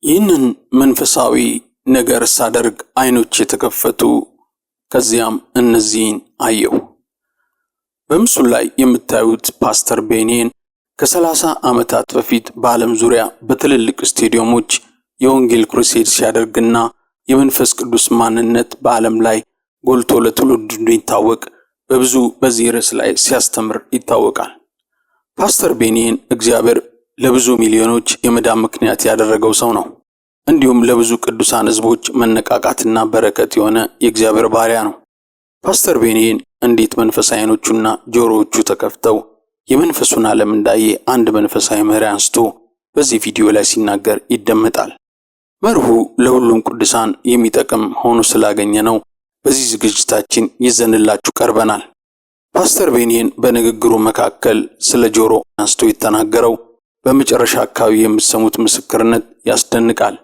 ይህንን መንፈሳዊ ነገር ሳደርግ አይኖች የተከፈቱ ከዚያም እነዚህን አየሁ። በምስሉ ላይ የምታዩት ፓስተር ቤኒን ከ30 ዓመታት በፊት በዓለም ዙሪያ በትልልቅ ስቴዲየሞች የወንጌል ክሩሴድ ሲያደርግና የመንፈስ ቅዱስ ማንነት በዓለም ላይ ጎልቶ ለትውልድ እንዲታወቅ በብዙ በዚህ ርዕስ ላይ ሲያስተምር ይታወቃል። ፓስተር ቤኒን እግዚአብሔር ለብዙ ሚሊዮኖች የመዳን ምክንያት ያደረገው ሰው ነው። እንዲሁም ለብዙ ቅዱሳን ሕዝቦች መነቃቃትና በረከት የሆነ የእግዚአብሔር ባሪያ ነው። ፓስተር ቤኒን እንዴት መንፈሳዊ ዓይኖቹና ጆሮዎቹ ተከፍተው የመንፈሱን ዓለም እንዳየ አንድ መንፈሳዊ መሪ አንስቶ በዚህ ቪዲዮ ላይ ሲናገር ይደመጣል። መርሁ ለሁሉም ቅዱሳን የሚጠቅም ሆኖ ስላገኘ ነው በዚህ ዝግጅታችን ይዘንላችሁ ቀርበናል። ፓስተር ቤኒን በንግግሩ መካከል ስለ ጆሮ አንስቶ የተናገረው በመጨረሻ አካባቢ የምትሰሙት ምስክርነት ያስደንቃል።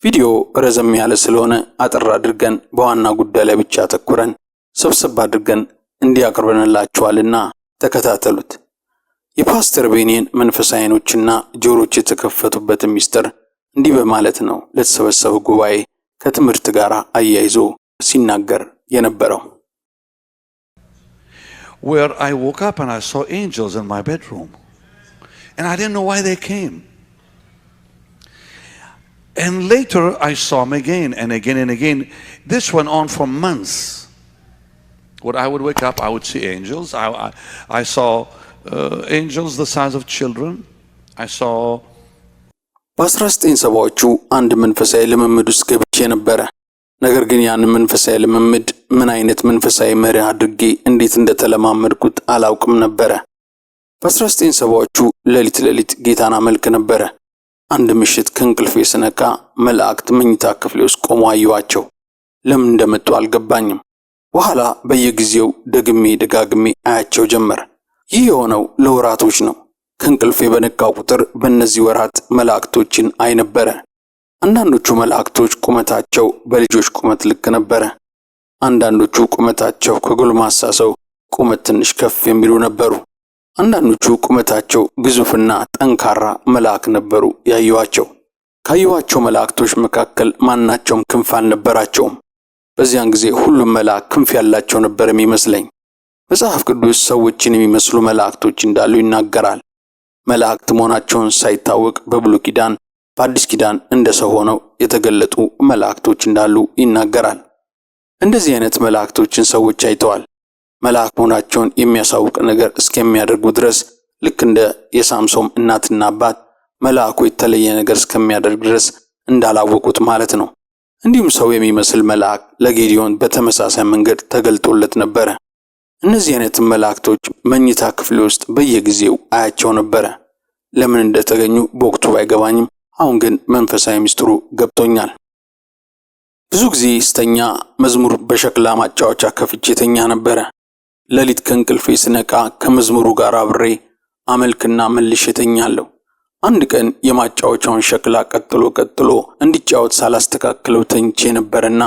ቪዲዮ ረዘም ያለ ስለሆነ አጠር አድርገን በዋና ጉዳይ ላይ ብቻ አተኩረን ሰብሰብ አድርገን እንዲያቀርበንላችኋልና ተከታተሉት። የፓስተር ቤኒን መንፈሳዊ ዓይኖችና ጆሮች የተከፈቱበት ሚስጥር እንዲህ በማለት ነው ለተሰበሰበ ጉባኤ ከትምህርት ጋር አያይዞ ሲናገር የነበረው። Where I woke up and I saw angels in my bedroom. And I didn't know why they came. And later I saw them again and again and again. This went on for months. When I would wake up, I would see angels. I saw angels the size of children. I saw በ1970ዎቹ አንድ መንፈሳዊ ልምምድ ውስጥ ገብቼ ነበረ። ነገር ግን ያን መንፈሳዊ ልምምድ ምን አይነት መንፈሳዊ መሪ አድርጌ እንዴት እንደተለማመድኩት አላውቅም ነበረ። በ1970ዎቹ ሌሊት ጌታን አመልክ ነበረ። አንድ ምሽት ከእንቅልፌ ስነቃ መላእክት መኝታ ክፍሌ ውስጥ ቆመው አየኋቸው። ለምን እንደመጡ አልገባኝም። በኋላ በየጊዜው ደጋግሜ አያቸው ጀመር። ይህ የሆነው ለወራቶች ነው። ከእንቅልፌ በነቃው ቁጥር በእነዚህ ወራት መላእክቶችን አይ ነበረ። አንዳንዶቹ መላእክቶች ቁመታቸው በልጆች ቁመት ልክ ነበረ። አንዳንዶቹ ቁመታቸው ከጎልማሳ ሰው ቁመት ትንሽ ከፍ የሚሉ ነበሩ። አንዳንዶቹ ቁመታቸው ግዙፍና ጠንካራ መልአክ ነበሩ ያየኋቸው። ካየኋቸው መላእክቶች መካከል ማናቸውም ክንፍ አልነበራቸውም። በዚያን ጊዜ ሁሉም መልአክ ክንፍ ያላቸው ነበር የሚመስለኝ። መጽሐፍ ቅዱስ ሰዎችን የሚመስሉ መላእክቶች እንዳሉ ይናገራል። መላእክት መሆናቸውን ሳይታወቅ በብሉይ ኪዳን በአዲስ ኪዳን እንደ ሰው ሆነው የተገለጡ መላእክቶች እንዳሉ ይናገራል። እንደዚህ አይነት መላእክቶችን ሰዎች አይተዋል። መልአክ መሆናቸውን የሚያሳውቅ ነገር እስከሚያደርጉ ድረስ ልክ እንደ የሳምሶን እናትና አባት መልአኩ የተለየ ነገር እስከሚያደርግ ድረስ እንዳላወቁት ማለት ነው። እንዲሁም ሰው የሚመስል መልአክ ለጌዲዮን በተመሳሳይ መንገድ ተገልጦለት ነበረ። እነዚህ አይነት መላእክቶች መኝታ ክፍሌ ውስጥ በየጊዜው አያቸው ነበረ። ለምን እንደተገኙ በወቅቱ ባይገባኝም አሁን ግን መንፈሳዊ ሚስጥሩ ገብቶኛል። ብዙ ጊዜ ስተኛ መዝሙር በሸክላ ማጫወቻ ከፍቼ ተኛ ነበረ። ሌሊት ከእንቅልፌ ስነቃ ከመዝሙሩ ጋር አብሬ አመልክና መልሼ ተኛለሁ። አንድ ቀን የማጫወቻውን ሸክላ ቀጥሎ እንዲጫወት ሳላስተካክለው ተኝቼ ነበርና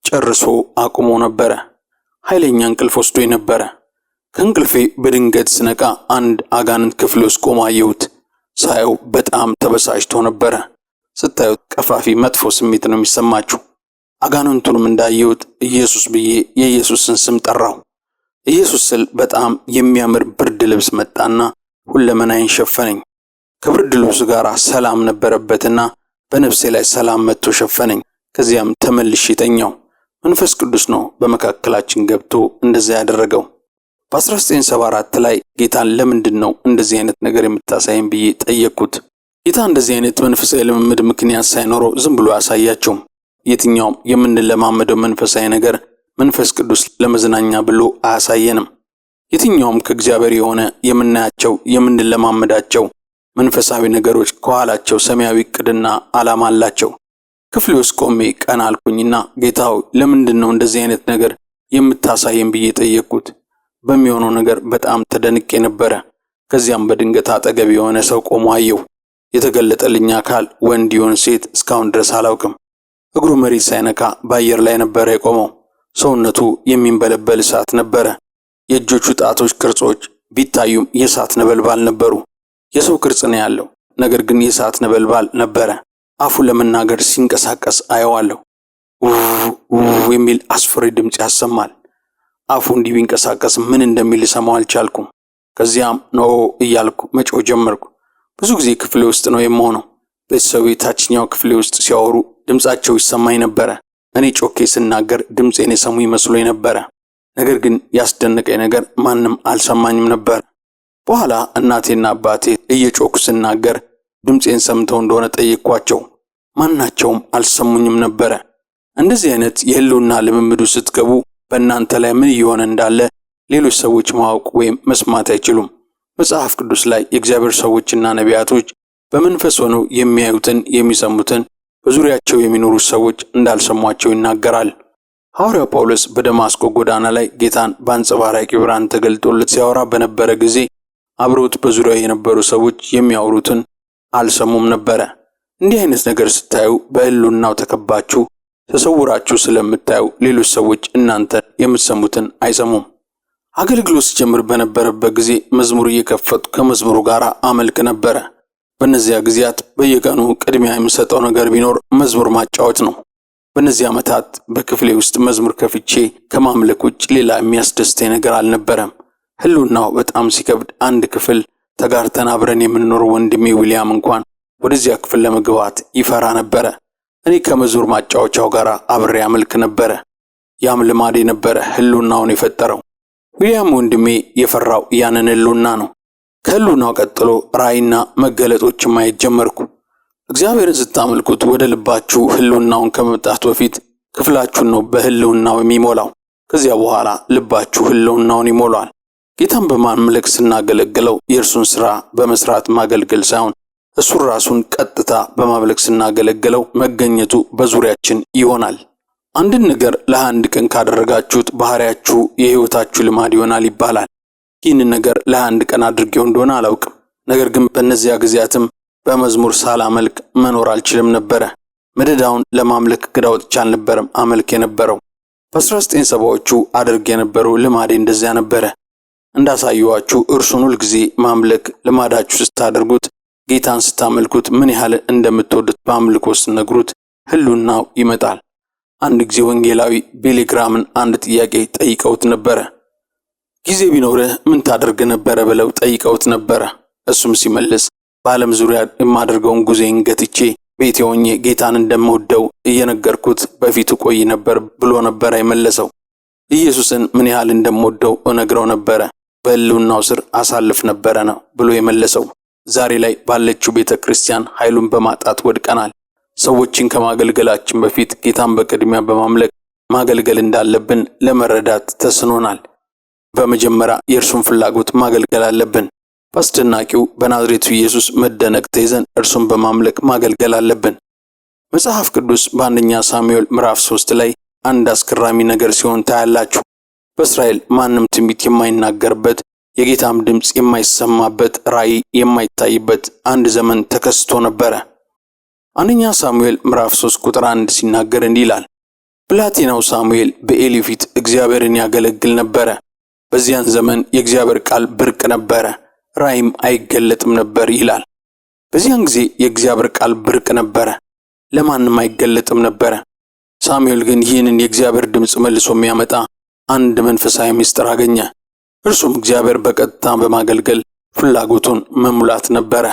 ጨርሶ አቁሞ ነበረ። ኃይለኛ እንቅልፍ ወስዶኝ ነበረ። ከእንቅልፌ በድንገት ስነቃ አንድ አጋንንት ክፍሌ ውስጥ ቆሞ አየሁት። ሳየው በጣም ተበሳጭቶ ነበረ። ስታዩት ቀፋፊ መጥፎ ስሜት ነው የሚሰማችሁ። አጋንንቱንም እንዳየሁት ኢየሱስ ብዬ የኢየሱስን ስም ጠራው። ኢየሱስ ስል በጣም የሚያምር ብርድ ልብስ መጣና ሁለመናዬን ሸፈነኝ። ከብርድ ልብሱ ጋር ሰላም ነበረበትና በነፍሴ ላይ ሰላም መጥቶ ሸፈነኝ። ከዚያም ተመልሼ ተኛው። መንፈስ ቅዱስ ነው በመካከላችን ገብቶ እንደዛ ያደረገው። በ1974 ላይ ጌታን ለምንድን ነው እንደዚህ አይነት ነገር የምታሳየን ብዬ ጠየቅኩት። ጌታ እንደዚህ አይነት መንፈሳዊ ልምምድ ምክንያት ሳይኖረው ዝም ብሎ ያሳያቸውም። የትኛውም የምንለማመደው መንፈሳዊ ነገር መንፈስ ቅዱስ ለመዝናኛ ብሎ አያሳየንም። የትኛውም ከእግዚአብሔር የሆነ የምናያቸው የምንለማመዳቸው መንፈሳዊ ነገሮች ከኋላቸው ሰማያዊ ዕቅድና ዓላማ አላቸው። ክፍሌ ውስጥ ቆሜ ቀና አልኩኝና ጌታ ሆይ ለምንድን ነው እንደዚህ አይነት ነገር የምታሳየን ብዬ ጠየቅኩት። በሚሆነው ነገር በጣም ተደንቄ ነበረ። ከዚያም በድንገት አጠገብ የሆነ ሰው ቆሞ አየሁ። የተገለጠልኝ አካል ወንድ ይሁን ሴት እስካሁን ድረስ አላውቅም። እግሩ መሬት ሳይነካ በአየር ላይ ነበረ የቆመው። ሰውነቱ የሚንበለበል እሳት ነበረ። የእጆቹ ጣቶች ቅርጾች ቢታዩም የእሳት ነበልባል ነበሩ። የሰው ቅርጽ ነው ያለው፣ ነገር ግን የእሳት ነበልባል ነበረ። አፉ ለመናገር ሲንቀሳቀስ አየዋለሁ። የሚል አስፈሪ ድምፅ ያሰማል። አፉ እንዲህ ቢንቀሳቀስ ምን እንደሚል ሰማው አልቻልኩም። ከዚያም ነው እያልኩ መጮህ ጀመርኩ። ብዙ ጊዜ ክፍሌ ውስጥ ነው የምሆነው። ቤተሰቤ ታችኛው ክፍሌ ውስጥ ሲያወሩ ድምጻቸው ይሰማኝ ነበረ። እኔ ጮኬ ስናገር ድምፄን የሰሙ ይመስሎኝ ነበረ። ነገር ግን ያስደነቀኝ ነገር ማንም አልሰማኝም ነበር። በኋላ እናቴና አባቴ እየጮኩ ስናገር ድምፄን ሰምተው እንደሆነ ጠየቅኳቸው። ማናቸውም አልሰሙኝም ነበረ። እንደዚህ አይነት የህልውና ልምምዱ ስትገቡ በእናንተ ላይ ምን እየሆነ እንዳለ ሌሎች ሰዎች ማወቅ ወይም መስማት አይችሉም። መጽሐፍ ቅዱስ ላይ የእግዚአብሔር ሰዎችና ነቢያቶች በመንፈስ ሆነው የሚያዩትን የሚሰሙትን በዙሪያቸው የሚኖሩ ሰዎች እንዳልሰሟቸው ይናገራል። ሐዋርያው ጳውሎስ በደማስቆ ጎዳና ላይ ጌታን በአንጸባራቂ ብርሃን ተገልጦለት ሲያወራ በነበረ ጊዜ አብረውት በዙሪያው የነበሩ ሰዎች የሚያወሩትን አልሰሙም ነበረ። እንዲህ አይነት ነገር ስታዩ በህልውናው ተከባችሁ ተሰውራችሁ ስለምታዩ ሌሎች ሰዎች እናንተ የምትሰሙትን አይሰሙም። አገልግሎት ሲጀምር በነበረበት ጊዜ መዝሙር እየከፈቱ ከመዝሙሩ ጋር አመልክ ነበረ። በእነዚያ ጊዜያት በየቀኑ ቅድሚያ የምሰጠው ነገር ቢኖር መዝሙር ማጫወት ነው። በእነዚህ ዓመታት በክፍሌ ውስጥ መዝሙር ከፍቼ ከማምለክ ውጭ ሌላ የሚያስደስተኝ ነገር አልነበረም። ህልውናው በጣም ሲከብድ አንድ ክፍል ተጋርተን አብረን የምንኖር ወንድሜ ዊሊያም እንኳን ወደዚያ ክፍል ለመግባት ይፈራ ነበረ። እኔ ከመዝሙር ማጫወቻው ጋር አብሬ አመልክ ነበረ። ያም ልማዴ ነበረ ህልውናውን የፈጠረው። ዊሊያም ወንድሜ የፈራው ያንን ህልውና ነው። ከህልውናው ቀጥሎ ራእይና መገለጦችን ማየት ጀመርኩ። እግዚአብሔርን ስታመልኩት ወደ ልባችሁ ህልውናውን ከመምጣቱ በፊት ክፍላችሁን ነው በህልውናው የሚሞላው። ከዚያ በኋላ ልባችሁ ህልውናውን ይሞላል። ጌታን በማምለክ ስናገለግለው የእርሱን ሥራ በመስራት ማገልገል ሳይሆን እሱን ራሱን ቀጥታ በማምለክ ስናገለግለው መገኘቱ በዙሪያችን ይሆናል። አንድን ነገር ለ21 ቀን ካደረጋችሁት ባህሪያችሁ የህይወታችሁ ልማድ ይሆናል ይባላል። ይህንን ነገር ለ21 ቀን አድርጌው እንደሆነ አላውቅም። ነገር ግን በእነዚያ ጊዜያትም በመዝሙር ሳላመልክ መኖር አልችልም ነበረ። መደዳውን ለማምለክ እቅድ አውጥቼ አልነበረም አመልክ የነበረው። በ1970ዎቹ አድርጌ የነበረው ልማዴ እንደዚያ ነበረ። እንዳሳየዋችሁ እርሱን ሁልጊዜ ማምለክ ልማዳችሁ ስታደርጉት ጌታን ስታመልኩት ምን ያህል እንደምትወዱት በአምልኮ ስትነግሩት ህልውናው ይመጣል። አንድ ጊዜ ወንጌላዊ ቢሊ ግራምን አንድ ጥያቄ ጠይቀውት ነበረ። ጊዜ ቢኖርህ ምን ታደርግ ነበረ ብለው ጠይቀውት ነበረ። እሱም ሲመልስ በዓለም ዙሪያ የማደርገውን ጉዞዬን ገትቼ ቤቴ ሆኜ ጌታን እንደምወደው እየነገርኩት በፊቱ ቆይ ነበር ብሎ ነበር የመለሰው። ኢየሱስን ምን ያህል እንደምወደው እነግረው ነበረ፣ በህልውናው ስር አሳልፍ ነበረ ነው ብሎ የመለሰው። ዛሬ ላይ ባለችው ቤተክርስቲያን ኃይሉን በማጣት ወድቀናል። ሰዎችን ከማገልገላችን በፊት ጌታን በቅድሚያ በማምለክ ማገልገል እንዳለብን ለመረዳት ተስኖናል። በመጀመሪያ የእርሱን ፍላጎት ማገልገል አለብን። በአስደናቂው በናዝሬቱ ኢየሱስ መደነቅ ተይዘን እርሱን በማምለክ ማገልገል አለብን። መጽሐፍ ቅዱስ በአንደኛ ሳሙኤል ምዕራፍ 3 ላይ አንድ አስገራሚ ነገር ሲሆን ታያላችሁ። በእስራኤል ማንም ትንቢት የማይናገርበት የጌታም ድምፅ የማይሰማበት ራእይ የማይታይበት አንድ ዘመን ተከስቶ ነበረ። አንደኛ ሳሙኤል ምዕራፍ 3 ቁጥር 1 ሲናገር እንዲህ ይላል፣ ብላቴናው ሳሙኤል በኤሊ ፊት እግዚአብሔርን ያገለግል ነበረ። በዚያን ዘመን የእግዚአብሔር ቃል ብርቅ ነበረ፣ ራእይም አይገለጥም ነበር ይላል። በዚያን ጊዜ የእግዚአብሔር ቃል ብርቅ ነበረ፣ ለማንም አይገለጥም ነበረ። ሳሙኤል ግን ይህንን የእግዚአብሔር ድምፅ መልሶ የሚያመጣ አንድ መንፈሳዊ ምስጢር አገኘ። እርሱም እግዚአብሔር በቀጥታ በማገልገል ፍላጎቱን መሙላት ነበረ።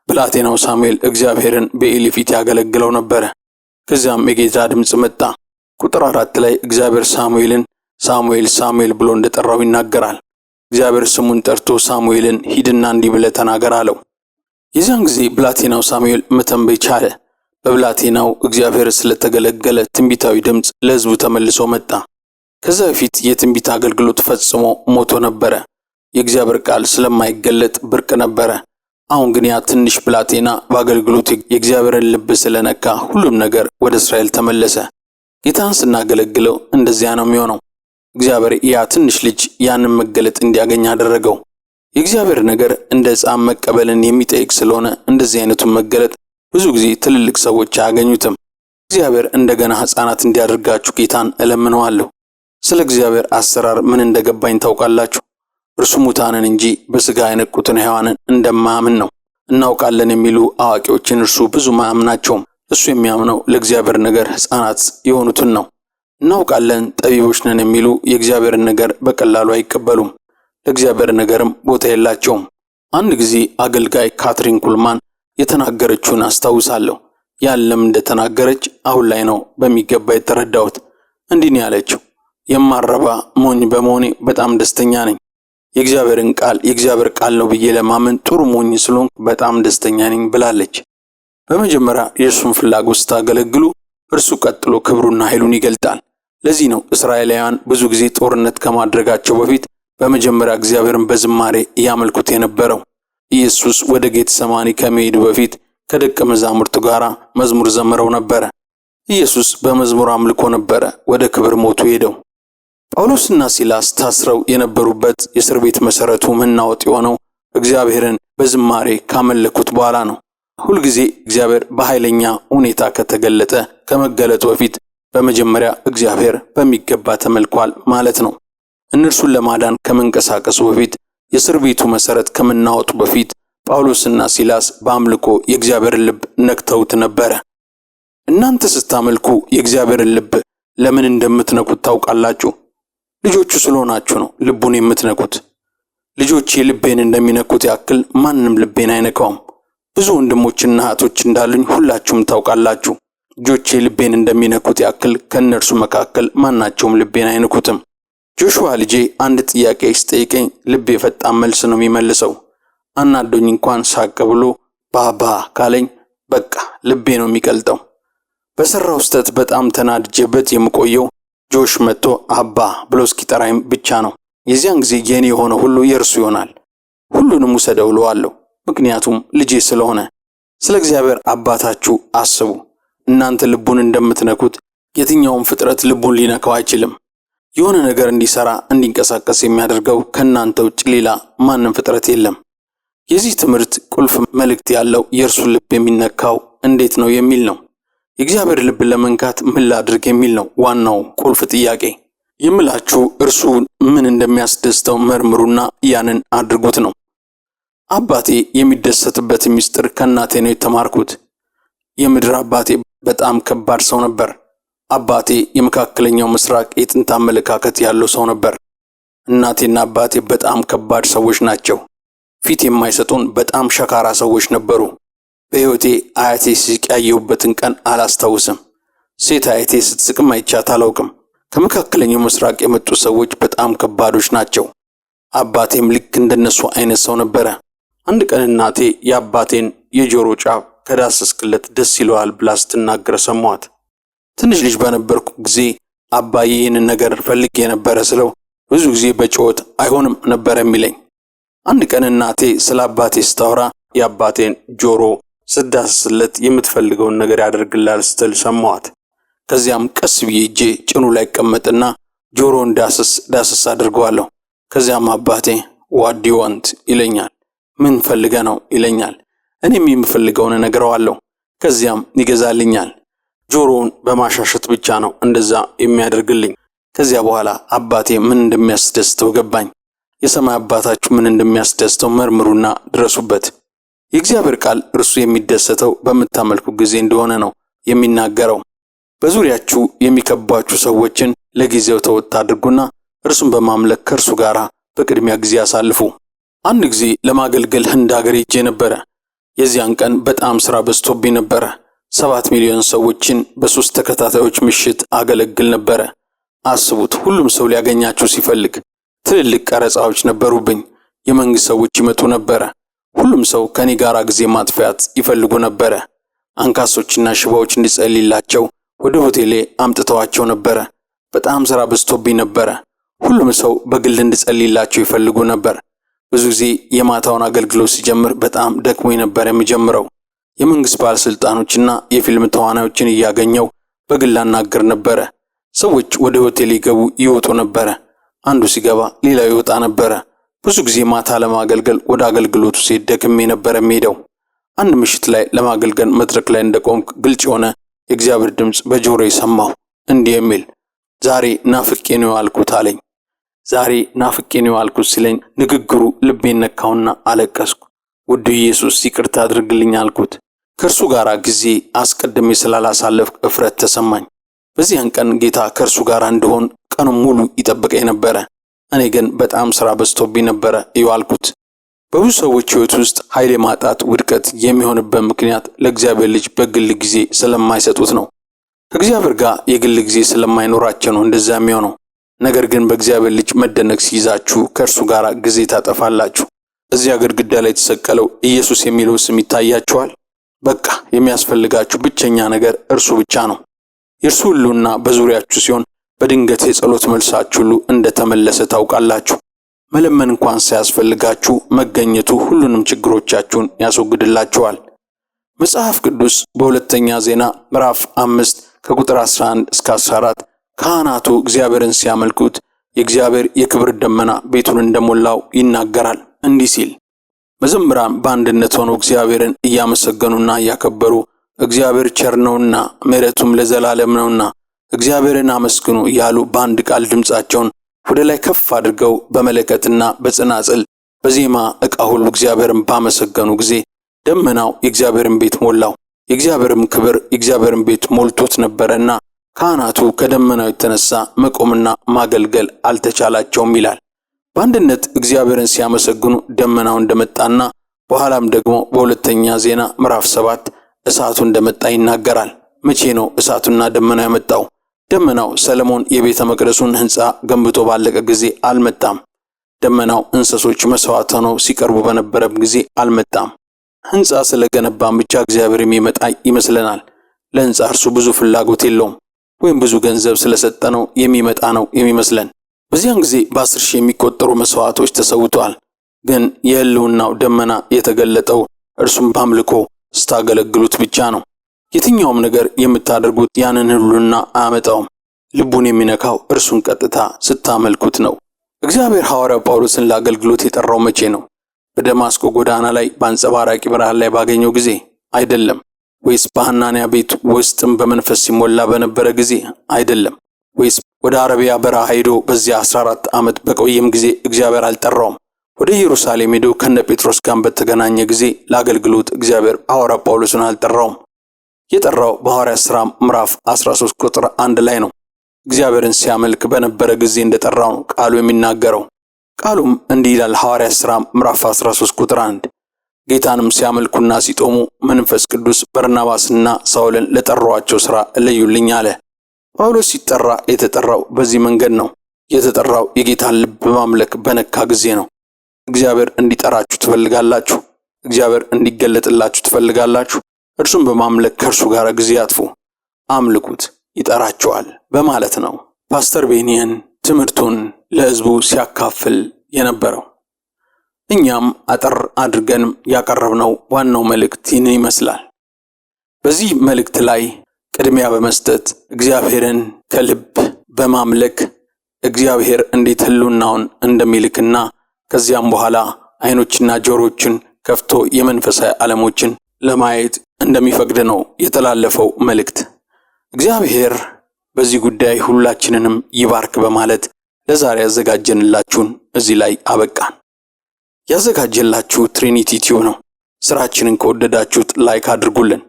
ብላቴናው ሳሙኤል እግዚአብሔርን በኤሊ ፊት ያገለግለው ነበረ። ከዚያም የጌታ ድምፅ መጣ። ቁጥር 4 ላይ እግዚአብሔር ሳሙኤልን ሳሙኤል ሳሙኤል ብሎ እንደጠራው ይናገራል። እግዚአብሔር ስሙን ጠርቶ ሳሙኤልን ሂድና እንዲህ ብለህ ተናገር አለው። የዚያን ጊዜ ብላቴናው ሳሙኤል መተንበይ ቻለ። በብላቴናው እግዚአብሔር ስለተገለገለ ትንቢታዊ ድምፅ ለሕዝቡ ተመልሶ መጣ። ከዛ በፊት የትንቢት አገልግሎት ፈጽሞ ሞቶ ነበረ። የእግዚአብሔር ቃል ስለማይገለጥ ብርቅ ነበረ። አሁን ግን ያ ትንሽ ብላቴና በአገልግሎት የእግዚአብሔርን ልብ ስለነካ ሁሉም ነገር ወደ እስራኤል ተመለሰ። ጌታን ስናገለግለው እንደዚያ ነው የሚሆነው። እግዚአብሔር ያ ትንሽ ልጅ ያንን መገለጥ እንዲያገኝ አደረገው። የእግዚአብሔር ነገር እንደ ሕፃን መቀበልን የሚጠይቅ ስለሆነ እንደዚህ አይነቱን መገለጥ ብዙ ጊዜ ትልልቅ ሰዎች አያገኙትም። እግዚአብሔር እንደገና ሕፃናት እንዲያደርጋችሁ ጌታን እለምነዋለሁ። ስለ እግዚአብሔር አሰራር ምን እንደገባኝ ታውቃላችሁ? እርሱ ሙታንን እንጂ በሥጋ የነቁትን ሕያዋንን እንደማያምን ነው። እናውቃለን የሚሉ አዋቂዎችን እርሱ ብዙ ማያምናቸውም። እሱ የሚያምነው ለእግዚአብሔር ነገር ሕፃናት የሆኑትን ነው። እናውቃለን፣ ጠቢቦች ነን የሚሉ የእግዚአብሔርን ነገር በቀላሉ አይቀበሉም። ለእግዚአብሔር ነገርም ቦታ የላቸውም። አንድ ጊዜ አገልጋይ ካትሪን ኩልማን የተናገረችውን አስታውሳለሁ። ያለም እንደተናገረች አሁን ላይ ነው በሚገባ የተረዳሁት። እንዲህ ነው ያለችው፣ የማረባ ሞኝ በመሆኔ በጣም ደስተኛ ነኝ። የእግዚአብሔርን ቃል የእግዚአብሔር ቃል ነው ብዬ ለማመን ጥሩ ሞኝ ስለሆንኩ በጣም ደስተኛ ነኝ ብላለች። በመጀመሪያ የእርሱን ፍላጎት ስታገለግሉ እርሱ ቀጥሎ ክብሩና ኃይሉን ይገልጣል። ለዚህ ነው እስራኤላውያን ብዙ ጊዜ ጦርነት ከማድረጋቸው በፊት በመጀመሪያ እግዚአብሔርን በዝማሬ ያመልኩት የነበረው። ኢየሱስ ወደ ጌቴሰማኒ ከመሄዱ በፊት ከደቀ መዛሙርቱ ጋር መዝሙር ዘምረው ነበረ። ኢየሱስ በመዝሙር አምልኮ ነበረ ወደ ክብር ሞቱ ሄደው። ጳውሎስና ሲላስ ታስረው የነበሩበት የእስር ቤት መሰረቱ መናወጥ የሆነው እግዚአብሔርን በዝማሬ ካመለኩት በኋላ ነው። ሁልጊዜ እግዚአብሔር በኃይለኛ ሁኔታ ከተገለጠ ከመገለጡ በፊት በመጀመሪያ እግዚአብሔር በሚገባ ተመልኳል ማለት ነው። እነርሱን ለማዳን ከመንቀሳቀሱ በፊት የእስር ቤቱ መሰረት ከመናወጡ በፊት ጳውሎስና ሲላስ በአምልኮ የእግዚአብሔርን ልብ ነክተውት ነበረ። እናንተ ስታመልኩ የእግዚአብሔርን ልብ ለምን እንደምትነኩት ታውቃላችሁ? ልጆቹ ስለሆናችሁ ነው ልቡን የምትነኩት። ልጆቼ ልቤን እንደሚነኩት ያክል ማንም ልቤን አይነካውም። ብዙ ወንድሞችና እህቶች እንዳሉኝ ሁላችሁም ታውቃላችሁ። ልጆቼ ልቤን እንደሚነኩት ያክል ከእነርሱ መካከል ማናቸውም ልቤን አይነኩትም። ጆሹዋ ልጄ አንድ ጥያቄ ሲጠይቀኝ ልቤ ፈጣን መልስ ነው የሚመልሰው። አናዶኝ እንኳን ሳቅ ብሎ ባባ ካለኝ በቃ ልቤ ነው የሚቀልጠው። በሰራው ስህተት በጣም ተናድጄበት የምቆየው ጆሽ መጥቶ አባ ብሎ እስኪጠራኝ ብቻ ነው። የዚያን ጊዜ የኔ የሆነ ሁሉ የእርሱ ይሆናል። ሁሉንም ውሰደው እለዋለሁ፣ ምክንያቱም ልጄ ስለሆነ። ስለ እግዚአብሔር አባታችሁ አስቡ። እናንተ ልቡን እንደምትነኩት የትኛውም ፍጥረት ልቡን ሊነካው አይችልም። የሆነ ነገር እንዲሰራ እንዲንቀሳቀስ የሚያደርገው ከእናንተ ውጭ ሌላ ማንም ፍጥረት የለም። የዚህ ትምህርት ቁልፍ መልእክት ያለው የእርሱን ልብ የሚነካው እንዴት ነው የሚል ነው። የእግዚአብሔር ልብ ለመንካት ምን ላድርግ የሚል ነው ዋናው ቁልፍ ጥያቄ። የምላችሁ እርሱ ምን እንደሚያስደስተው መርምሩና ያንን አድርጉት ነው። አባቴ የሚደሰትበት ምስጢር ከእናቴ ነው የተማርኩት። የምድር አባቴ በጣም ከባድ ሰው ነበር። አባቴ የመካከለኛው ምስራቅ የጥንት አመለካከት ያለው ሰው ነበር። እናቴና አባቴ በጣም ከባድ ሰዎች ናቸው። ፊት የማይሰጡን በጣም ሸካራ ሰዎች ነበሩ። በሕይወቴ አያቴ ሲስቅ ያየሁበትን ቀን አላስታውስም። ሴት አያቴ ስትስቅም አይቻት አላውቅም። ከመካከለኛው ምስራቅ የመጡ ሰዎች በጣም ከባዶች ናቸው። አባቴም ልክ እንደነሱ አይነት ሰው ነበረ። አንድ ቀን እናቴ የአባቴን የጆሮ ጫፍ ከዳሰስክለት ደስ ይለዋል ብላ ስትናገር ሰማኋት። ትንሽ ልጅ በነበርኩ ጊዜ አባዬ ይህንን ነገር ፈልጌ የነበረ ስለው ብዙ ጊዜ በጩኸት አይሆንም ነበር የሚለኝ። አንድ ቀን እናቴ ስለ አባቴ ስታወራ የአባቴን ጆሮ ስዳስስለት የምትፈልገውን ነገር ያደርግላል ስትል ሰማኋት። ከዚያም ቀስ ብዬ እጄ ጭኑ ላይ ቀመጥና ጆሮውን ዳስስ አድርገዋለሁ። ከዚያም አባቴ ዋት ዱ ዩ ዋንት ይለኛል። ምን ፈልገ ነው ይለኛል። እኔም የምፈልገውን እነግረዋለሁ። ከዚያም ይገዛልኛል። ጆሮውን በማሻሸት ብቻ ነው እንደዛ የሚያደርግልኝ። ከዚያ በኋላ አባቴ ምን እንደሚያስደስተው ገባኝ። የሰማይ አባታችሁ ምን እንደሚያስደስተው መርምሩና ድረሱበት። የእግዚአብሔር ቃል እርሱ የሚደሰተው በምታመልኩ ጊዜ እንደሆነ ነው የሚናገረው። በዙሪያችሁ የሚከቧችሁ ሰዎችን ለጊዜው ተወት አድርጉና እርሱን በማምለክ ከእርሱ ጋር በቅድሚያ ጊዜ አሳልፉ። አንድ ጊዜ ለማገልገል ህንድ ሀገር ሄጄ ነበረ። የዚያን ቀን በጣም ስራ በዝቶብኝ ነበረ። 7 ሚሊዮን ሰዎችን በ3 ተከታታዮች ምሽት አገለግል ነበረ። አስቡት፣ ሁሉም ሰው ሊያገኛችሁ ሲፈልግ። ትልልቅ ቀረጻዎች ነበሩብኝ። የመንግስት ሰዎች ይመጡ ነበረ። ሁሉም ሰው ከኔ ጋር ጊዜ ማጥፋት ይፈልጉ ነበረ። አንካሶችና ሽባዎች እንዲጸልይላቸው ወደ ሆቴሌ አምጥተዋቸው ነበረ። በጣም ስራ በዝቶብኝ ነበረ። ሁሉም ሰው በግል እንዲጸልይላቸው ይፈልጉ ነበር። ብዙ ጊዜ የማታውን አገልግሎት ሲጀምር በጣም ደክሞኝ ነበር የሚጀምረው። የመንግስት ባለስልጣኖችና የፊልም ተዋናዮችን እያገኘው በግል አናገር ነበረ። ሰዎች ወደ ሆቴል ይገቡ ይወጡ ነበረ። አንዱ ሲገባ ሌላው ይወጣ ነበረ። ብዙ ጊዜ ማታ ለማገልገል ወደ አገልግሎቱ ሲሄድ ደክሜ ነበር የሚሄደው። አንድ ምሽት ላይ ለማገልገል መድረክ ላይ እንደቆምኩ ግልጽ የሆነ የእግዚአብሔር ድምጽ በጆሮዬ ሰማሁ። እንዲህ የሚል ዛሬ ናፍቄ ነው ያልኩት አለኝ። ዛሬ ናፍቄ ነው ያልኩት ሲለኝ ንግግሩ ልቤን ነካውና አለቀስኩ። ውዱ ኢየሱስ ይቅርታ አድርግልኝ አልኩት። ከእርሱ ጋር ጊዜ አስቀድሜ ስላላሳለፍ እፍረት ተሰማኝ። በዚያን ቀን ጌታ ከእርሱ ጋር እንድሆን ቀኑን ሙሉ ይጠብቀኝ ነበረ። እኔ ግን በጣም ሥራ በዝቶብኝ ነበረ የዋልኩት። በብዙ ሰዎች ሕይወት ውስጥ ኃይል ማጣት ውድቀት የሚሆንበት ምክንያት ለእግዚአብሔር ልጅ በግል ጊዜ ስለማይሰጡት ነው። ከእግዚአብሔር ጋር የግል ጊዜ ስለማይኖራቸው ነው እንደዛ የሚሆነው። ነገር ግን በእግዚአብሔር ልጅ መደነቅ ሲይዛችሁ ከእርሱ ጋር ጊዜ ታጠፋላችሁ። እዚያ ግድግዳ ላይ የተሰቀለው ኢየሱስ የሚለው ስም ይታያችኋል። በቃ የሚያስፈልጋችሁ ብቸኛ ነገር እርሱ ብቻ ነው። የእርሱ ሕልውና በዙሪያችሁ ሲሆን በድንገት የጸሎት መልሳችሁ ሁሉ እንደተመለሰ ታውቃላችሁ። መለመን እንኳን ሳያስፈልጋችሁ መገኘቱ ሁሉንም ችግሮቻችሁን ያስወግድላችኋል። መጽሐፍ ቅዱስ በሁለተኛ ዜና ምዕራፍ 5 ከቁጥር 11 እስከ 14 ካህናቱ እግዚአብሔርን ሲያመልኩት የእግዚአብሔር የክብር ደመና ቤቱን እንደሞላው ይናገራል። እንዲህ ሲል መዘምራን በአንድነት ሆነው እግዚአብሔርን እያመሰገኑና እያከበሩ እግዚአብሔር ቸር ነውና ምሕረቱም ለዘላለም ነውና እግዚአብሔርን አመስግኑ እያሉ በአንድ ቃል ድምፃቸውን ወደ ላይ ከፍ አድርገው በመለከትና በጽናጽል በዜማ ዕቃ ሁሉ እግዚአብሔርን ባመሰገኑ ጊዜ ደመናው የእግዚአብሔርን ቤት ሞላው። የእግዚአብሔርም ክብር የእግዚአብሔርን ቤት ሞልቶት ነበረና ካህናቱ ከደመናው የተነሳ መቆምና ማገልገል አልተቻላቸውም ይላል። በአንድነት እግዚአብሔርን ሲያመሰግኑ ደመናው እንደመጣና በኋላም ደግሞ በሁለተኛ ዜና ምዕራፍ 7 እሳቱ እንደመጣ ይናገራል። መቼ ነው እሳቱና ደመናው የመጣው? ደመናው ሰለሞን የቤተ መቅደሱን ሕንፃ ገንብቶ ባለቀ ጊዜ አልመጣም። ደመናው እንስሶች መስዋዕት ሆነው ሲቀርቡ በነበረም ጊዜ አልመጣም። ሕንፃ ስለገነባም ብቻ እግዚአብሔር የሚመጣ ይመስለናል። ለሕንፃ እርሱ ብዙ ፍላጎት የለውም፣ ወይም ብዙ ገንዘብ ስለሰጠነው የሚመጣ ነው የሚመስለን። በዚያን ጊዜ በ10 ሺህ የሚቆጠሩ መስዋዕቶች ተሰውተዋል። ግን የሕልውናው ደመና የተገለጠው እርሱም በአምልኮ ስታገለግሉት ብቻ ነው። የትኛውም ነገር የምታደርጉት ያንን ሕልውና አያመጣውም። ልቡን የሚነካው እርሱን ቀጥታ ስታመልኩት ነው። እግዚአብሔር ሐዋርያው ጳውሎስን ለአገልግሎት የጠራው መቼ ነው? በደማስቆ ጎዳና ላይ በአንጸባራቂ ብርሃን ላይ ባገኘው ጊዜ አይደለም? ወይስ በሐናንያ ቤት ውስጥም በመንፈስ ሲሞላ በነበረ ጊዜ አይደለም? ወይስ ወደ አረቢያ በረሃ ሄዶ በዚያ 14 ዓመት በቆየም ጊዜ እግዚአብሔር አልጠራውም? ወደ ኢየሩሳሌም ሄዶ ከነ ጴጥሮስ ጋር በተገናኘ ጊዜ ለአገልግሎት እግዚአብሔር ሐዋርያው ጳውሎስን አልጠራውም? የጠራው በሐዋርያት ሥራ ምዕራፍ 13 ቁጥር 1 ላይ ነው። እግዚአብሔርን ሲያመልክ በነበረ ጊዜ እንደጠራው ነው ቃሉ የሚናገረው። ቃሉም እንዲህ ይላል። ሐዋርያት ሥራ ምዕራፍ 13 ቁጥር 1 ጌታንም ሲያመልኩና ሲጦሙ መንፈስ ቅዱስ በርናባስና ሳውልን ለጠሯቸው ሥራ ለዩልኝ አለ። ጳውሎስ ሲጠራ የተጠራው በዚህ መንገድ ነው። የተጠራው የጌታን ልብ በማምለክ በነካ ጊዜ ነው። እግዚአብሔር እንዲጠራችሁ ትፈልጋላችሁ? እግዚአብሔር እንዲገለጥላችሁ ትፈልጋላችሁ? እርሱን በማምለክ ከእርሱ ጋር ጊዜ አጥፉ፣ አምልኩት፣ ይጠራችኋል በማለት ነው ፓስተር ቤኒየን ትምህርቱን ለሕዝቡ ሲያካፍል የነበረው። እኛም አጠር አድርገን ያቀረብነው ዋናው መልእክት ይህን ይመስላል። በዚህ መልእክት ላይ ቅድሚያ በመስጠት እግዚአብሔርን ከልብ በማምለክ እግዚአብሔር እንዴት ሕልውናውን እንደሚልክና ከዚያም በኋላ ዓይኖችና ጆሮችን ከፍቶ የመንፈሳዊ ዓለሞችን ለማየት እንደሚፈቅድ ነው የተላለፈው መልእክት። እግዚአብሔር በዚህ ጉዳይ ሁላችንንም ይባርክ በማለት ለዛሬ ያዘጋጀንላችሁን እዚህ ላይ አበቃን። ያዘጋጀላችሁ ትሪኒቲ ቲዩብ ነው። ስራችንን ከወደዳችሁት ላይክ አድርጉልን።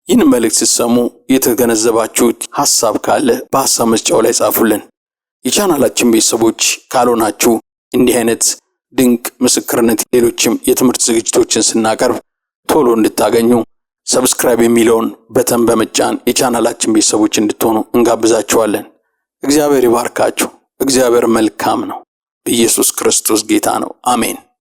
ይህን መልእክት ስትሰሙ የተገነዘባችሁት ሐሳብ ካለ በሐሳብ መስጫው ላይ ጻፉልን። የቻናላችን ቤተሰቦች ካልሆናችሁ እንዲህ አይነት ድንቅ ምስክርነት ሌሎችም የትምህርት ዝግጅቶችን ስናቀርብ ቶሎ እንድታገኙ ሰብስክራይብ የሚለውን በተን በመጫን የቻናላችን ቤተሰቦች እንድትሆኑ እንጋብዛችኋለን። እግዚአብሔር ይባርካችሁ። እግዚአብሔር መልካም ነው። ኢየሱስ ክርስቶስ ጌታ ነው። አሜን።